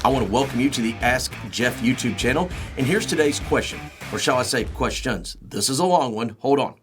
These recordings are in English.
I want to welcome you to the Ask Jeff YouTube channel, and here's today's question, or shall I say questions. This is a long one, hold on.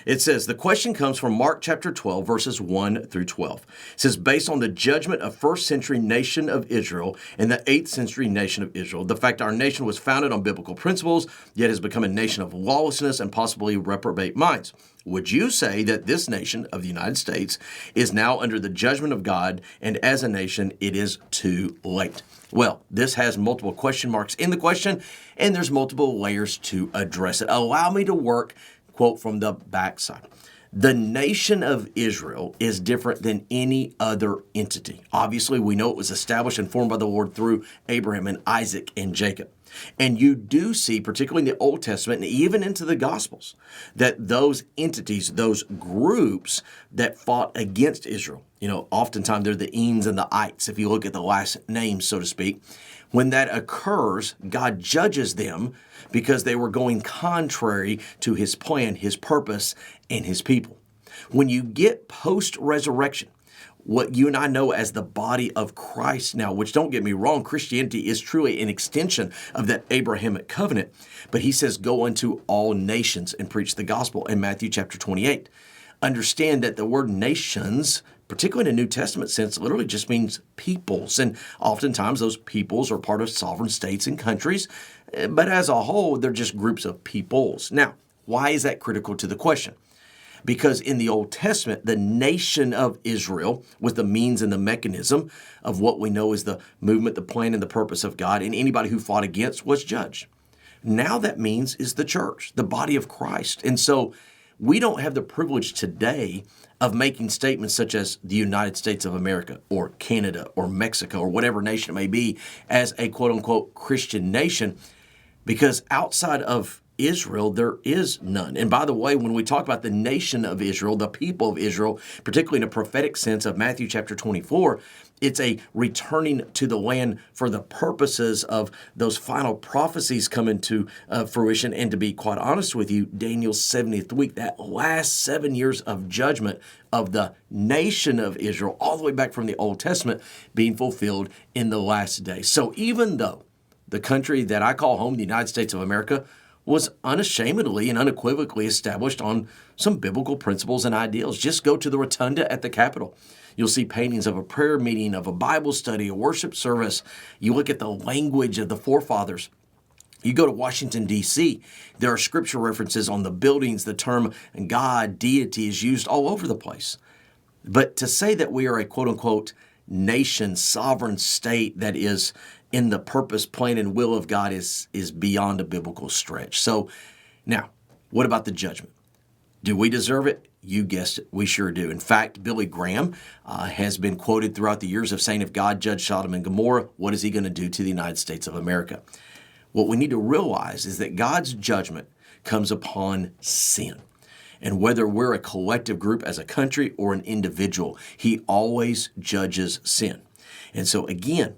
It says, the question comes from Mark chapter 12, verses 1 through 12. It says, based on the judgment of first century nation of Israel and the 8th century nation of Israel, the fact our nation was founded on biblical principles, yet has become a nation of lawlessness and possibly reprobate minds. Would you say that this nation of the United States is now under the judgment of God, and as a nation, it is too late? Well, this has multiple question marks in the question, and there's multiple layers to address it. Allow me to work, quote, from the backside. The nation of Israel is different than any other entity. Obviously, we know it was established and formed by the Lord through Abraham and Isaac and Jacob. And you do see, particularly in the Old Testament and even into the Gospels, that those entities, those groups that fought against Israel, oftentimes they're the Eans and the Ites, if you look at the last names, so to speak. When that occurs, God judges them because they were going contrary to his plan, his purpose, and his people. When you get post-resurrection, what you and I know as the body of Christ now, which don't get me wrong, Christianity is truly an extension of that Abrahamic covenant. But he says, go unto all nations and preach the gospel in Matthew chapter 28. Understand that the word nations, particularly in a New Testament sense, literally just means peoples. And oftentimes those peoples are part of sovereign states and countries. But as a whole, they're just groups of peoples. Now, why is that critical to the question? Because in the Old Testament, the nation of Israel was the means and the mechanism of what we know is the movement, the plan, and the purpose of God, and anybody who fought against was judged. Now that means is the church, the body of Christ. And so we don't have the privilege today of making statements such as the United States of America or Canada or Mexico or whatever nation it may be as a quote-unquote Christian nation, because outside of Israel, there is none. And by the way, when we talk about the nation of Israel, the people of Israel, particularly in a prophetic sense of Matthew chapter 24, it's a returning to the land for the purposes of those final prophecies coming to fruition. And to be quite honest with you, Daniel's 70th week, that last 7 years of judgment of the nation of Israel, all the way back from the Old Testament, being fulfilled in the last days. So even though the country that I call home, the United States of America, was unashamedly and unequivocally established on some biblical principles and ideals. Just go to the rotunda at the Capitol. You'll see paintings of a prayer meeting, of a Bible study, a worship service. You look at the language of the forefathers. You go to Washington, D.C., there are scripture references on the buildings. The term God, deity is used all over the place. But to say that we are a quote-unquote nation, sovereign state that is in the purpose, plan, and will of God is beyond a biblical stretch. So now, what about the judgment? Do we deserve it? You guessed it, we sure do. In fact, Billy Graham has been quoted throughout the years of saying, if God judged Sodom and Gomorrah, what is he going to do to the United States of America? What we need to realize is that God's judgment comes upon sin. And whether we're a collective group as a country or an individual, he always judges sin. And so again,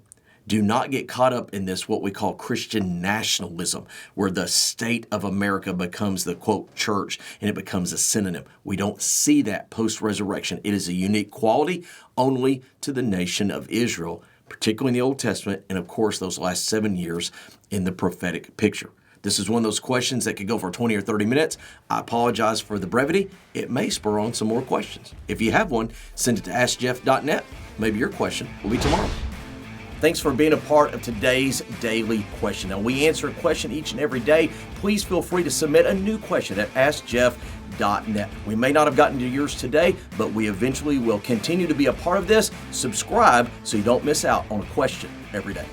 do not get caught up in this, what we call Christian nationalism, where the state of America becomes the, quote, church, and it becomes a synonym. We don't see that post-resurrection. It is a unique quality only to the nation of Israel, particularly in the Old Testament, and of course, those last 7 years in the prophetic picture. This is one of those questions that could go for 20 or 30 minutes. I apologize for the brevity. It may spur on some more questions. If you have one, send it to AskJeff.net. Maybe your question will be tomorrow. Thanks for being a part of today's daily question. Now, we answer a question each and every day. Please feel free to submit a new question at AskJeff.net. We may not have gotten to yours today, but we eventually will continue to be a part of this. Subscribe so you don't miss out on a question every day.